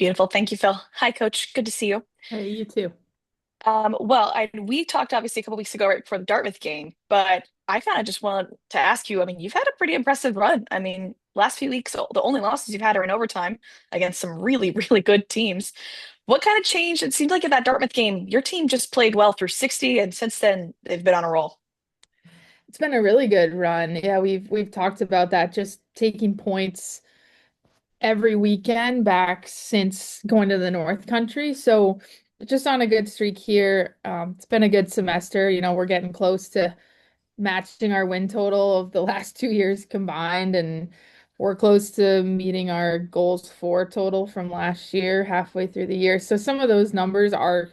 Beautiful. Thank you, Phil. Hi, Coach. Good to see you. Hey, you too. We talked obviously a couple weeks ago right before the Dartmouth game, but I kind of just wanted to ask you. I mean, you've had a pretty impressive run. I mean, last few weeks, the only losses you've had are in overtime against some really, really good teams. What kind of changed? It seemed like in that Dartmouth game, your team just played well through 60, and since then they've been on a roll. It's been a really good run. Yeah, we've talked about that, just taking points every weekend back since going to the North Country. So just on a good streak here. It's been a good semester. We're getting close to matching our win total of the last 2 years combined, and we're close to meeting our goals for total from last year, halfway through the year. So some of those numbers are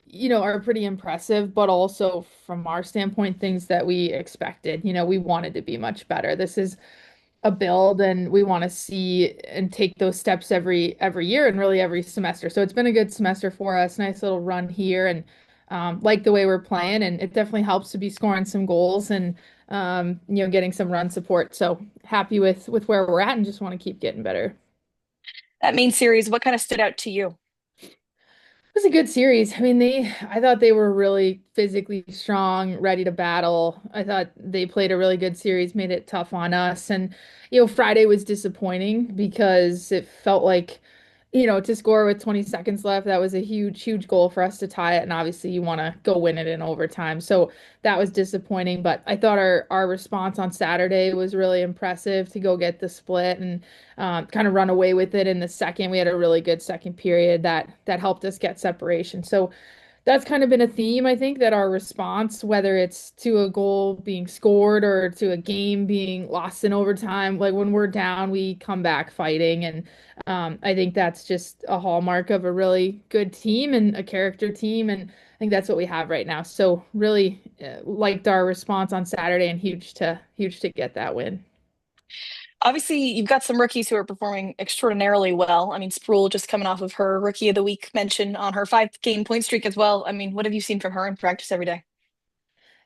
pretty impressive, but also from our standpoint, things that we expected. We wanted to be much better. This is a build, and we want to see and take those steps every year and really every semester. So it's been a good semester for us. Nice little run here, and like the way we're playing, and it definitely helps to be scoring some goals and getting some run support. So happy with where we're at, and just want to keep getting better. That main series, what kind of stood out to you? It was a good series. I mean, I thought they were really physically strong, ready to battle. I thought they played a really good series, made it tough on us. And, Friday was disappointing because it felt like, to score with 20 seconds left, that was a huge, huge goal for us to tie it. And obviously you want to go win it in overtime. So that was disappointing. But I thought our response on Saturday was really impressive to go get the split and kind of run away with it in the second. We had a really good second period that helped us get separation. So that's kind of been a theme, I think, that our response, whether it's to a goal being scored or to a game being lost in overtime, like when we're down, we come back fighting. And I think that's just a hallmark of a really good team and a character team. And I think that's what we have right now. So really liked our response on Saturday, and huge to get that win. Obviously, you've got some rookies who are performing extraordinarily well. I mean, Sproul just coming off of her Rookie of the Week mention on her 5 game point streak as well. I mean, what have you seen from her in practice every day?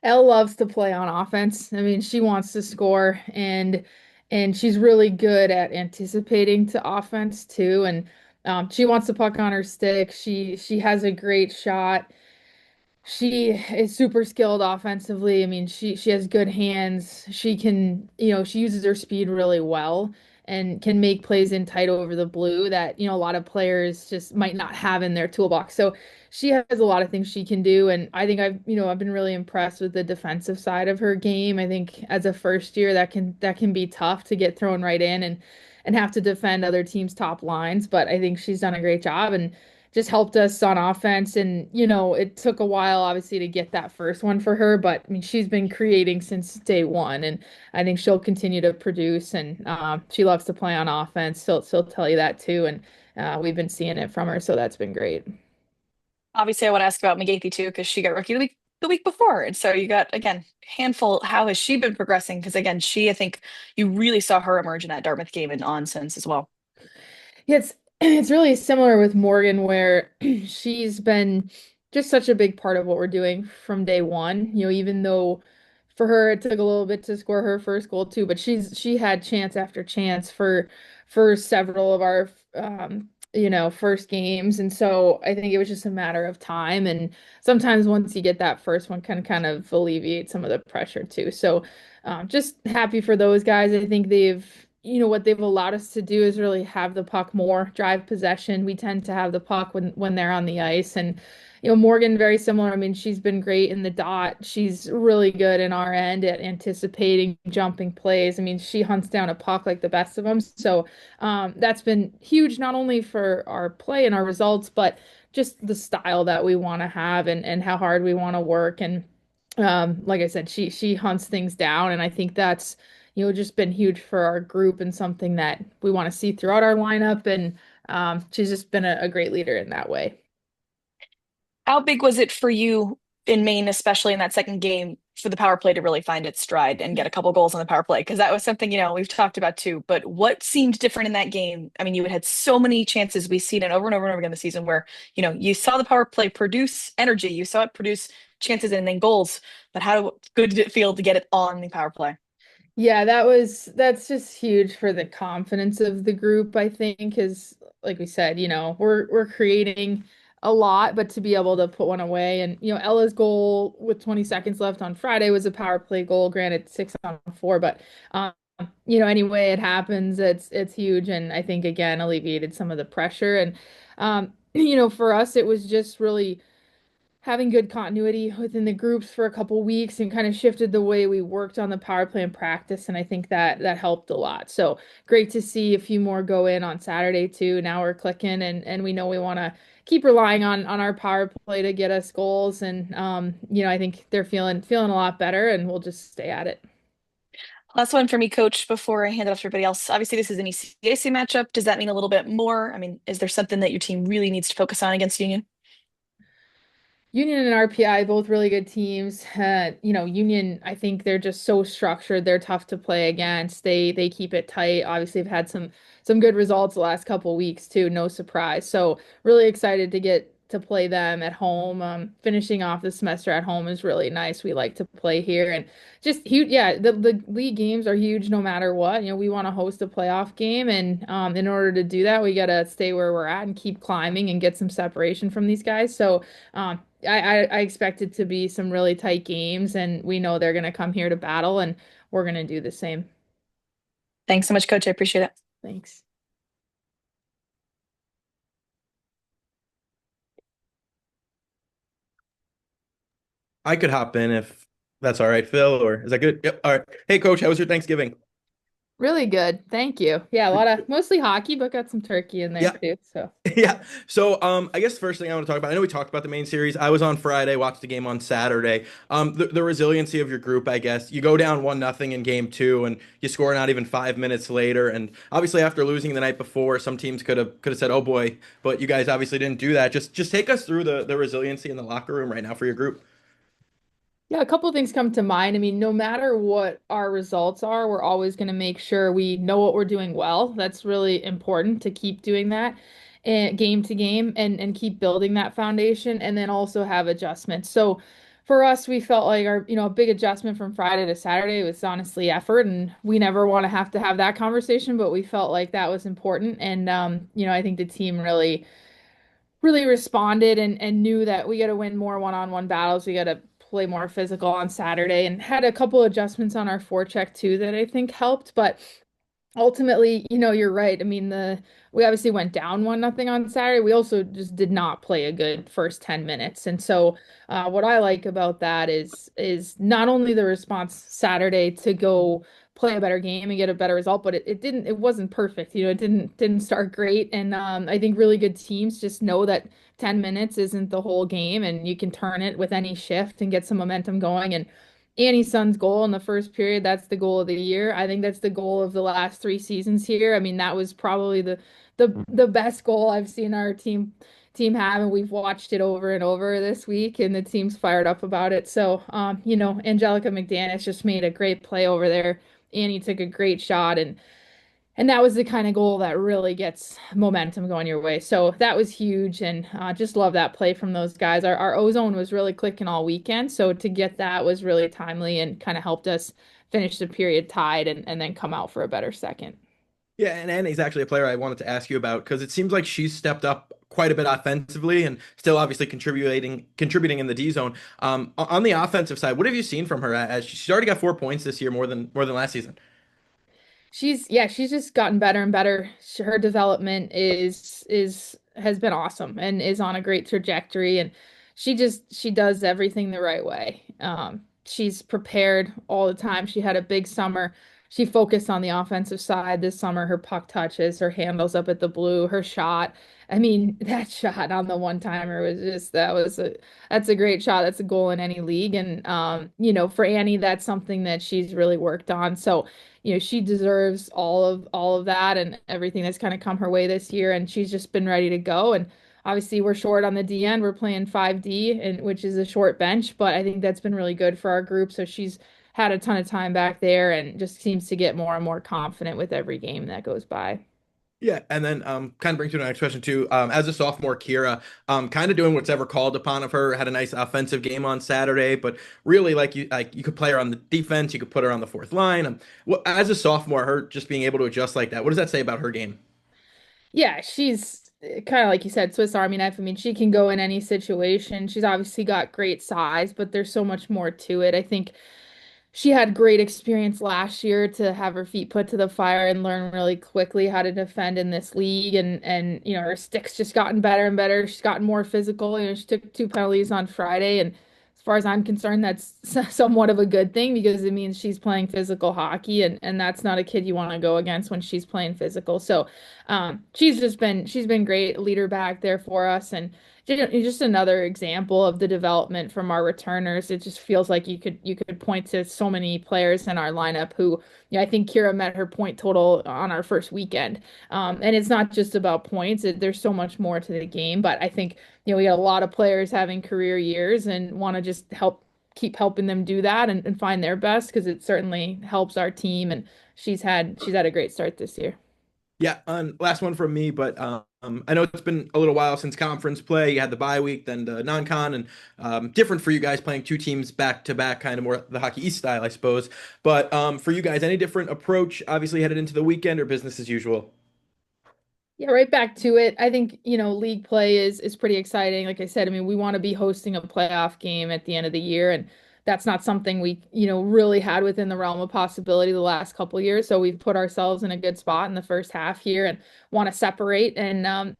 Elle loves to play on offense. I mean, she wants to score, and she's really good at anticipating to offense too. And she wants the puck on her stick. She has a great shot. She is super skilled offensively. I mean, she has good hands. She can, she uses her speed really well and can make plays in tight over the blue that, a lot of players just might not have in their toolbox. So she has a lot of things she can do. And I think I've been really impressed with the defensive side of her game. I think as a first year that can be tough to get thrown right in and have to defend other teams' top lines. But I think she's done a great job and just helped us on offense. And, it took a while, obviously, to get that first one for her. But I mean, she's been creating since day one. And I think she'll continue to produce. And she loves to play on offense. She'll tell you that too. And we've been seeing it from her. So that's been great. Obviously, I want to ask about McGahey too, because she got Rookie of the week before. And so you got, again, handful. How has she been progressing? Because again, I think you really saw her emerge in that Dartmouth game and on since as well. Yeah, it's really similar with Morgan, where she's been just such a big part of what we're doing from day one. Even though for her it took a little bit to score her first goal too, but she had chance after chance for several of our first games. And so I think it was just a matter of time. And sometimes once you get that first one, can kind of alleviate some of the pressure too. So just happy for those guys. I think what they've allowed us to do is really have the puck more, drive possession. We tend to have the puck when they're on the ice. And, Morgan, very similar. I mean, she's been great in the dot. She's really good in our end at anticipating jumping plays. I mean, she hunts down a puck like the best of them. So that's been huge, not only for our play and our results, but just the style that we want to have and how hard we want to work. And like I said, she hunts things down, and I think that's just been huge for our group and something that we want to see throughout our lineup. And she's just been a great leader in that way. How big was it for you in Maine, especially in that second game, for the power play to really find its stride and get a couple goals on the power play? Because that was something, we've talked about too. But what seemed different in that game? I mean, you had so many chances. We've seen it over and over and over again this season where, you saw the power play produce energy, you saw it produce chances and then goals. But how good did it feel to get it on the power play? Yeah, that's just huge for the confidence of the group, I think, because like we said, we're creating a lot, but to be able to put one away, and Ella's goal with 20 seconds left on Friday was a power play goal, granted 6-on-4, but anyway it happens, it's huge, and I think again alleviated some of the pressure. And for us it was just really having good continuity within the groups for a couple weeks and kind of shifted the way we worked on the power play and practice. And I think that helped a lot. So great to see a few more go in on Saturday too. Now we're clicking, and we know we want to keep relying on our power play to get us goals. And I think they're feeling a lot better, and we'll just stay at it. Last one for me, coach, before I hand it off to everybody else. Obviously, this is an ECAC matchup. Does that mean a little bit more? I mean, is there something that your team really needs to focus on against Union? Union and RPI, both really good teams. Union, I think they're just so structured. They're tough to play against. They keep it tight. Obviously, they've had some good results the last couple weeks too. No surprise. So really excited to get to play them at home. Finishing off the semester at home is really nice. We like to play here, and just huge. Yeah, the league games are huge no matter what. We want to host a playoff game, and in order to do that, we got to stay where we're at and keep climbing and get some separation from these guys. So. I expect it to be some really tight games, and we know they're going to come here to battle, and we're going to do the same. Thanks so much, coach. I appreciate it. Thanks. I could hop in if that's all right, Phil, or is that good? Yep. All right. Hey, Coach, how was your Thanksgiving? Really good. Thank you. Yeah, a lot of mostly hockey, but got some turkey in there Yeah. too. So, Yeah. So, I guess the first thing I want to talk about, I know we talked about the main series. I was on Friday, watched the game on Saturday. The resiliency of your group, I guess. You go down 1-0 in game two, and you score not even 5 minutes later. And obviously, after losing the night before, some teams could have said, "Oh boy," but you guys obviously didn't do that. Just take us through the resiliency in the locker room right now for your group. yeah, a couple of things come to mind. I mean, no matter what our results are, we're always going to make sure we know what we're doing well. That's really important to keep doing that and game to game, and keep building that foundation, and then also have adjustments. So for us, we felt like our, a big adjustment from Friday to Saturday was honestly effort, and we never want to have that conversation, but we felt like that was important. And I think the team really responded, and knew that we got to win more one-on-one battles. We got to play more physical on Saturday, and had a couple adjustments on our forecheck too that I think helped. But ultimately, you're right. I mean, the we obviously went down 1-0 on Saturday. We also just did not play a good first 10 minutes. And so what I like about that is not only the response Saturday to go play a better game and get a better result, but it wasn't perfect. It didn't start great. And I think really good teams just know that 10 minutes isn't the whole game, and you can turn it with any shift and get some momentum going. And Annie's son's goal in the first period, that's the goal of the year. I think that's the goal of the last 3 seasons here. I mean, that was probably the best goal I've seen our team have, and we've watched it over and over this week, and the team's fired up about it. So, Angelica McDaniels just made a great play over there. Annie took a great shot, and that was the kind of goal that really gets momentum going your way. So that was huge. And just love that play from those guys. Our ozone was really clicking all weekend. So to get that was really timely and kind of helped us finish the period tied, and then come out for a better second. Yeah, and Annie's actually a player I wanted to ask you about because it seems like she's stepped up quite a bit offensively and still obviously contributing in the D zone. On the offensive side, what have you seen from her? As she's already got 4 points this year, more than last season. She's just gotten better and better. Her development is has been awesome and is on a great trajectory. And she does everything the right way. She's prepared all the time. She had a big summer. She focused on the offensive side this summer. Her puck touches, her handles up at the blue, her shot. I mean, that shot on the one timer was just that's a great shot. That's a goal in any league. And for Annie, that's something that she's really worked on. So she deserves all of that and everything that's kind of come her way this year, and she's just been ready to go. And obviously we're short on the D end. We're playing 5D, and which is a short bench, but I think that's been really good for our group. So she's had a ton of time back there, and just seems to get more and more confident with every game that goes by. Yeah, and then kind of brings me to the next question too. As a sophomore, Kira, kind of doing what's ever called upon of her. Had a nice offensive game on Saturday, but really like you could play her on the defense, you could put her on the fourth line. As a sophomore, her just being able to adjust like that, what does that say about her game? Yeah, she's kind of like you said, Swiss Army knife. I mean, she can go in any situation. She's obviously got great size, but there's so much more to it. I think she had great experience last year to have her feet put to the fire and learn really quickly how to defend in this league, and her stick's just gotten better and better. She's gotten more physical. She took two penalties on Friday, and as far as I'm concerned, that's somewhat of a good thing because it means she's playing physical hockey, and that's not a kid you want to go against when she's playing physical. So she's been great leader back there for us, and just another example of the development from our returners. It just feels like you could point to so many players in our lineup who, I think Kira met her point total on our first weekend. And it's not just about points. There's so much more to the game. But I think, we got a lot of players having career years and want to just keep helping them do that and find their best because it certainly helps our team. And she's had a great start this year. Yeah, last one from me, but I know it's been a little while since conference play. You had the bye week, then the non-con, and different for you guys playing two teams back to back, kind of more the Hockey East style, I suppose. But for you guys, any different approach, obviously headed into the weekend or business as usual? Yeah, right back to it. I think, league play is pretty exciting. Like I said, I mean, we want to be hosting a playoff game at the end of the year, and that's not something we, really had within the realm of possibility the last couple of years. So we've put ourselves in a good spot in the first half here and want to separate. And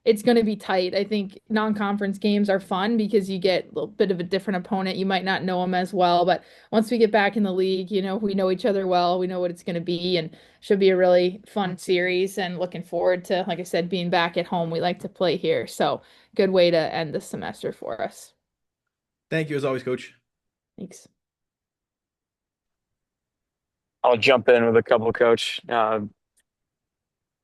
it's going to be tight. I think non-conference games are fun because you get a little bit of a different opponent. You might not know them as well, but once we get back in the league, we know each other well. We know what it's going to be, and should be a really fun series and looking forward to, like I said, being back at home. We like to play here. So good way to end the semester for us. Thank you as always, Coach. Thanks. I'll jump in with a couple, Coach.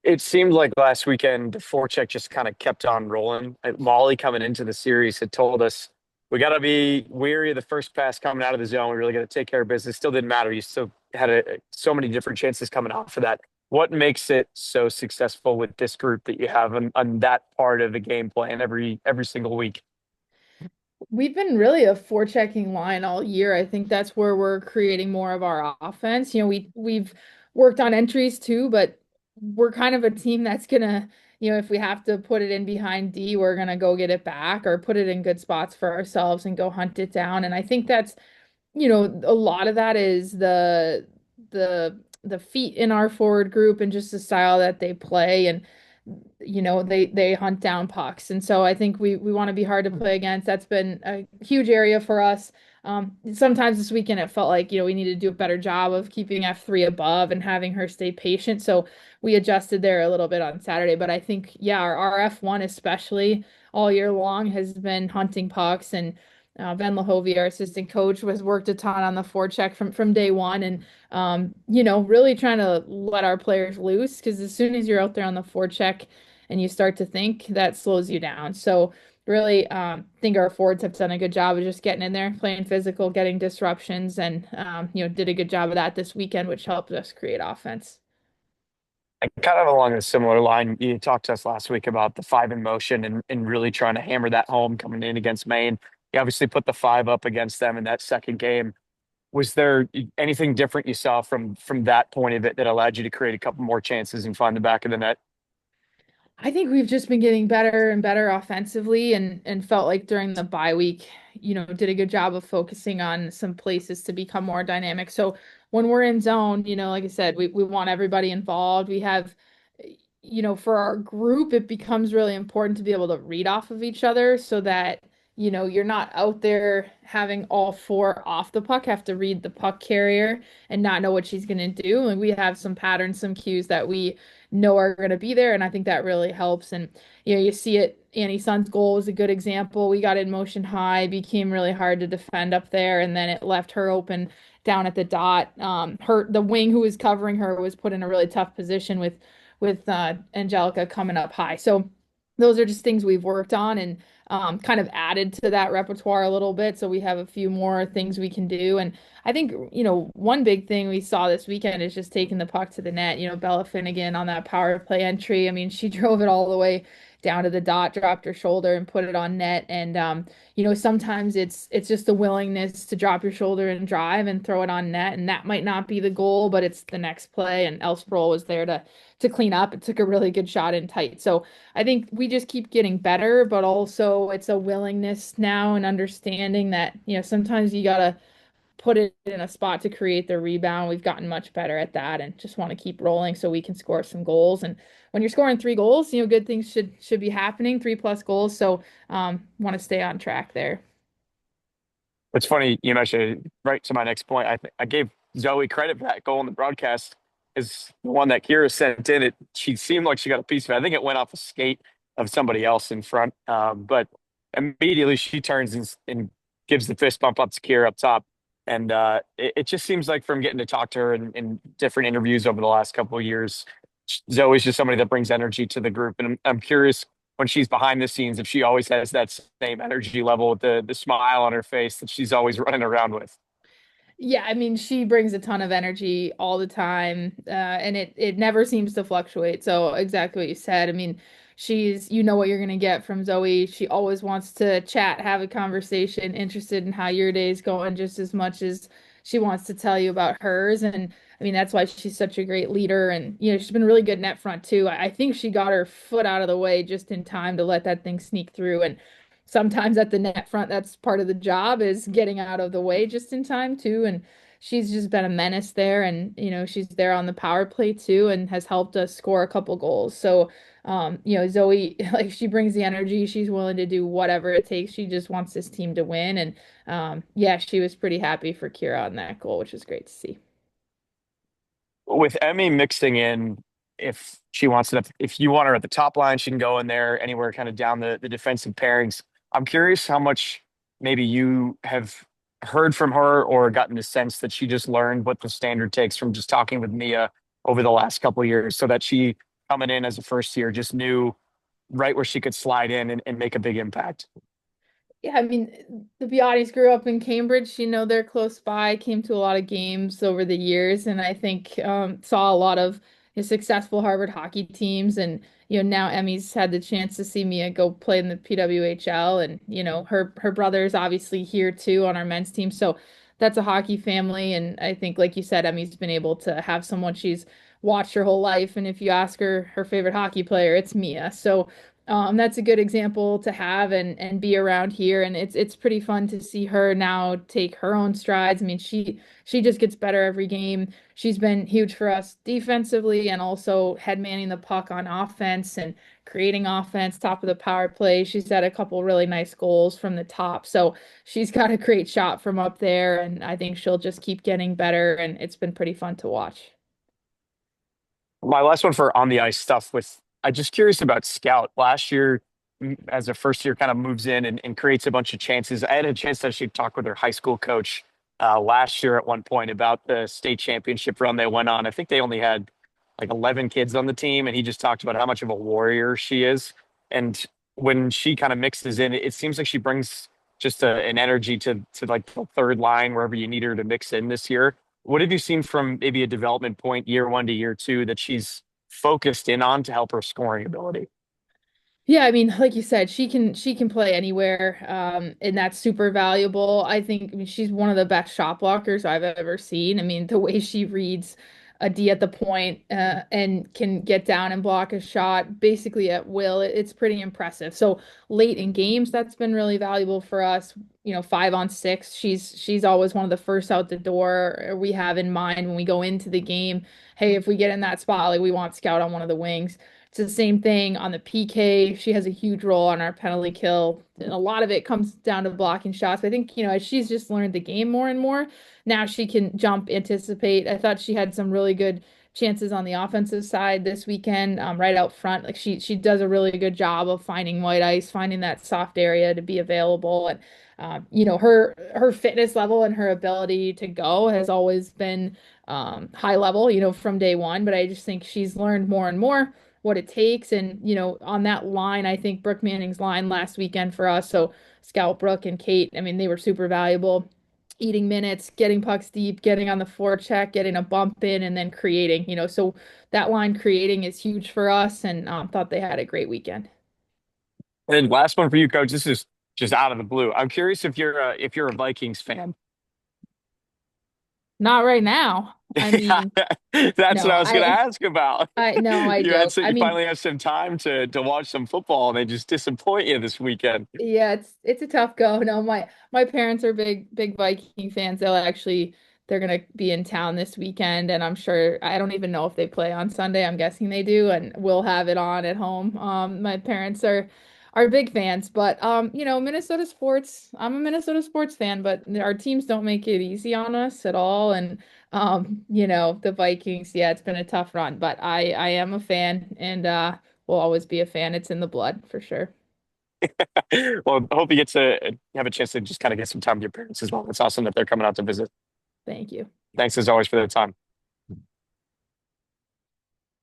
It seemed like last weekend the forecheck just kind of kept on rolling. Molly coming into the series had told us we got to be weary of the first pass coming out of the zone. We really got to take care of business. Still didn't matter. You still had so many different chances coming off of that. What makes it so successful with this group that you have on that part of the game plan every single week? We've been really a forechecking line all year. I think that's where we're creating more of our offense. We've worked on entries too, but we're kind of a team that's gonna, if we have to put it in behind D, we're gonna go get it back or put it in good spots for ourselves and go hunt it down. And I think that's, a lot of that is the feet in our forward group and just the style that they play, and they hunt down pucks. And so I think we want to be hard to play against. That's been a huge area for us. Sometimes this weekend it felt like, we needed to do a better job of keeping F3 above and having her stay patient. So we adjusted there a little bit on Saturday. But I think, yeah, our F1 especially all year long has been hunting pucks, and Van Lahovie, our assistant coach, was worked a ton on the forecheck from day one, and really trying to let our players loose because as soon as you're out there on the forecheck and you start to think, that slows you down. So really, think our forwards have done a good job of just getting in there, playing physical, getting disruptions, and did a good job of that this weekend, which helped us create offense. And kind of along a similar line, you talked to us last week about the five in motion and really trying to hammer that home coming in against Maine. You obviously put the five up against them in that second game. Was there anything different you saw from that point of it that allowed you to create a couple more chances and find the back of the net? I think we've just been getting better and better offensively, and felt like during the bye week, did a good job of focusing on some places to become more dynamic. So when we're in zone, like I said, we want everybody involved. We have, for our group, it becomes really important to be able to read off of each other so that, you're not out there having all four off the puck have to read the puck carrier and not know what she's going to do. And we have some patterns, some cues that we know are going to be there. And I think that really helps. And, you see it. Annie Sun's goal was a good example. We got in motion high, became really hard to defend up there, and then it left her open down at the dot. The wing who was covering her was put in a really tough position with Angelica coming up high. So those are just things we've worked on and kind of added to that repertoire a little bit. So we have a few more things we can do. And I think, one big thing we saw this weekend is just taking the puck to the net. Bella Finnegan on that power play entry. I mean, she drove it all the way down to the dot, dropped her shoulder and put it on net. And sometimes it's just the willingness to drop your shoulder and drive and throw it on net. And that might not be the goal, but it's the next play. And El Sproul was there to clean up. It took a really good shot in tight. So I think we just keep getting better, but also it's a willingness now and understanding that, sometimes you gotta put it in a spot to create the rebound. We've gotten much better at that and just want to keep rolling so we can score some goals. And when you're scoring 3 goals, good things should be happening, 3+ goals. So want to stay on track there. It's funny you mentioned right to my next point. I gave Zoe credit for that goal in the broadcast. Is the one that Kira sent in. She seemed like she got a piece of it. I think it went off a skate of somebody else in front. But immediately she turns and gives the fist bump up to Kira up top. And it just seems like from getting to talk to her in different interviews over the last couple of years, Zoe's just somebody that brings energy to the group. And I'm curious when she's behind the scenes if she always has that same energy level with the smile on her face that she's always running around with. Yeah, I mean, she brings a ton of energy all the time, and it never seems to fluctuate. So exactly what you said. I mean, you know what you're gonna get from Zoe. She always wants to chat, have a conversation, interested in how your day's going just as much as she wants to tell you about hers. And I mean, that's why she's such a great leader. And she's been really good net front too. I think she got her foot out of the way just in time to let that thing sneak through. And sometimes at the net front, that's part of the job is getting out of the way just in time too. And she's just been a menace there. And, she's there on the power play too and has helped us score a couple goals. So, Zoe, like she brings the energy. She's willing to do whatever it takes. She just wants this team to win. And yeah, she was pretty happy for Kira on that goal, which was great to see. With Emmy mixing in, if she wants to, if you want her at the top line, she can go in there anywhere kind of down the defensive pairings. I'm curious how much maybe you have heard from her or gotten the sense that she just learned what the standard takes from just talking with Mia over the last couple of years so that she coming in as a first year just knew right where she could slide in and make a big impact. Yeah, I mean, the Biattis grew up in Cambridge. They're close by, came to a lot of games over the years, and I think saw a lot of successful Harvard hockey teams. And now Emmy's had the chance to see Mia go play in the PWHL, and her brother's obviously here too on our men's team. So that's a hockey family, and I think, like you said, Emmy's been able to have someone she's watched her whole life. And if you ask her favorite hockey player, it's Mia. So that's a good example to have and be around here, and it's pretty fun to see her now take her own strides. I mean, she just gets better every game. She's been huge for us defensively and also head manning the puck on offense and creating offense, top of the power play. She's had a couple really nice goals from the top, so she's got a great shot from up there, and I think she'll just keep getting better, and it's been pretty fun to watch. My last one for on the ice stuff with I'm just curious about Scout. Last year, as a first year, kind of moves in and creates a bunch of chances. I had a chance to actually talk with her high school coach last year at one point about the state championship run they went on. I think they only had like 11 kids on the team, and he just talked about how much of a warrior she is. And when she kind of mixes in, it seems like she brings just an energy to like the third line wherever you need her to mix in this year. What have you seen from maybe a development point, year one to year two, that she's focused in on to help her scoring ability? Yeah, I mean, like you said, she can play anywhere, and that's super valuable. I mean, she's one of the best shot blockers I've ever seen. I mean, the way she reads a D at the point, and can get down and block a shot basically at will, it's pretty impressive. So late in games, that's been really valuable for us. 5-on-6, she's always one of the first out the door. We have in mind when we go into the game, hey, if we get in that spot, like we want Scout on one of the wings. It's the same thing on the PK. She has a huge role on our penalty kill. And a lot of it comes down to blocking shots. But I think, as she's just learned the game more and more, now she can jump, anticipate. I thought she had some really good chances on the offensive side this weekend, right out front. Like she does a really good job of finding white ice, finding that soft area to be available. And her fitness level and her ability to go has always been high level, from day one. But I just think she's learned more and more what it takes. And, on that line, I think Brooke Manning's line last weekend for us. So Scout, Brooke, and Kate, I mean, they were super valuable. Eating minutes, getting pucks deep, getting on the forecheck, getting a bump in, and then creating, so that line creating is huge for us, and thought they had a great weekend. And then last one for you, coach. This is just out of the blue. I'm curious if you're a Vikings fan. Not right now. I mean, That's what no, I was going to ask about. no, I don't. I You mean, finally have some time to watch some football, and they just disappoint you this weekend. yeah, it's a tough go. No, my parents are big Viking fans. They're gonna be in town this weekend, and I'm sure I don't even know if they play on Sunday. I'm guessing they do, and we'll have it on at home. My parents are big fans, but Minnesota sports. I'm a Minnesota sports fan, but our teams don't make it easy on us at all. And the Vikings. Yeah, it's been a tough run, but I am a fan, and will always be a fan. It's in the blood for sure. Well, I hope you get to have a chance to just kind of get some time with your parents as well. It's awesome that they're coming out to visit. Thank you. Thanks as always for the time.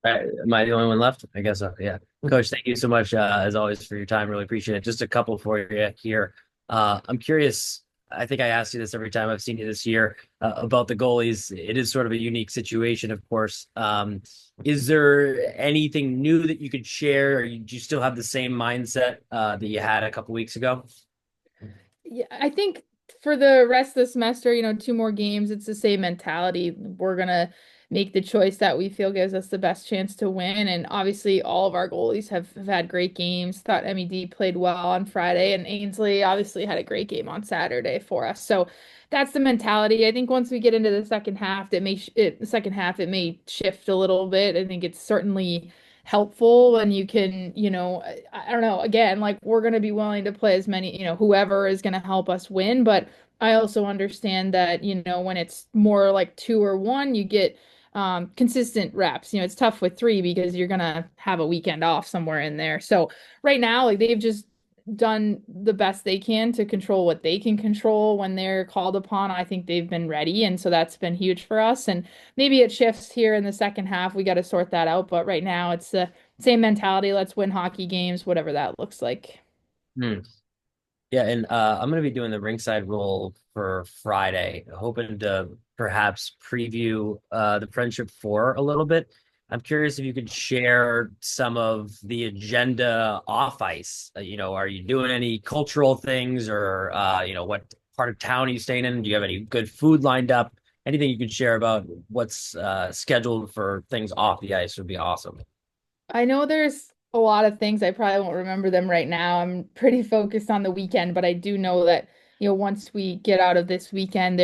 Am I the only one left? I guess so. Yeah. Coach, thank you so much, as always, for your time. Really appreciate it. Just a couple for you here. I'm curious. I think I asked you this every time I've seen you this year, about the goalies. It is sort of a unique situation, of course. Is there anything new that you could share, or do you still have the same mindset that you had a couple weeks ago? Yeah, I think for the rest of the semester, two more games, it's the same mentality. We're gonna make the choice that we feel gives us the best chance to win. And obviously, all of our goalies have had great games. Thought MED played well on Friday, and Ainsley obviously had a great game on Saturday for us. So that's the mentality. I think once we get into the second half, it may shift a little bit. I think it's certainly helpful when you can, I don't know, again, like we're going to be willing to play as many, whoever is going to help us win. But I also understand that, when it's more like two or one, you get consistent reps. It's tough with three because you're going to have a weekend off somewhere in there. So right now, like they've just done the best they can to control what they can control when they're called upon. I think they've been ready. And so that's been huge for us. And maybe it shifts here in the second half. We got to sort that out. But right now, it's the same mentality. Let's win hockey games, whatever that looks like. Hmm. Yeah, and I'm going to be doing the ringside role for Friday, hoping to perhaps preview the Friendship Four a little bit. I'm curious if you could share some of the agenda off ice. Are you doing any cultural things, or what part of town are you staying in? Do you have any good food lined up? Anything you could share about what's scheduled for things off the ice would be awesome. I know there's a lot of things. I probably won't remember them right now. I'm pretty focused on the weekend, but I do know that, once we get out of this weekend,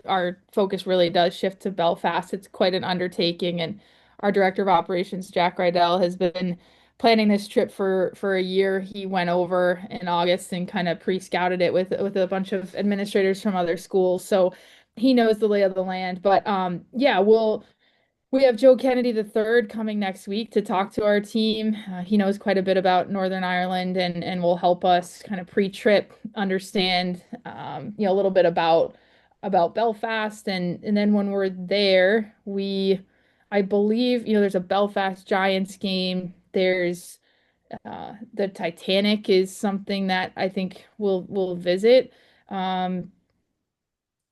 our focus really does shift to Belfast. It's quite an undertaking, and our director of operations, Jack Rydell, has been planning this trip for a year. He went over in August and kind of pre-scouted it with a bunch of administrators from other schools. So he knows the lay of the land. But yeah, we have Joe Kennedy III coming next week to talk to our team. He knows quite a bit about Northern Ireland and will help us kind of pre-trip understand, a little bit about Belfast. And then when we're there, I believe, there's a Belfast Giants game. There's the Titanic is something that I think we'll visit. Um,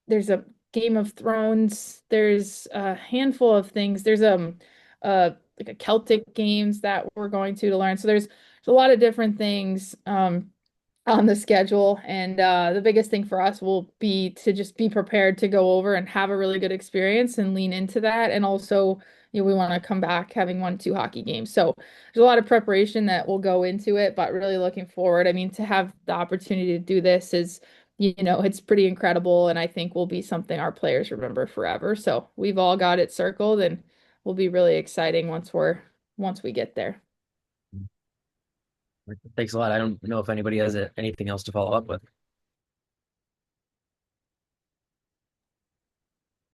there's a Game of Thrones. There's a handful of things. There's like a Celtic games that we're going to learn. So there's a lot of different things on the schedule. And the biggest thing for us will be to just be prepared to go over and have a really good experience and lean into that. And also, we want to come back having won two hockey games. So there's a lot of preparation that will go into it, but really looking forward. I mean, to have the opportunity to do this is, it's pretty incredible. And I think will be something our players remember forever. So we've all got it circled and will be really exciting once we get there. Thanks a lot. I don't know if anybody has anything else to follow up with.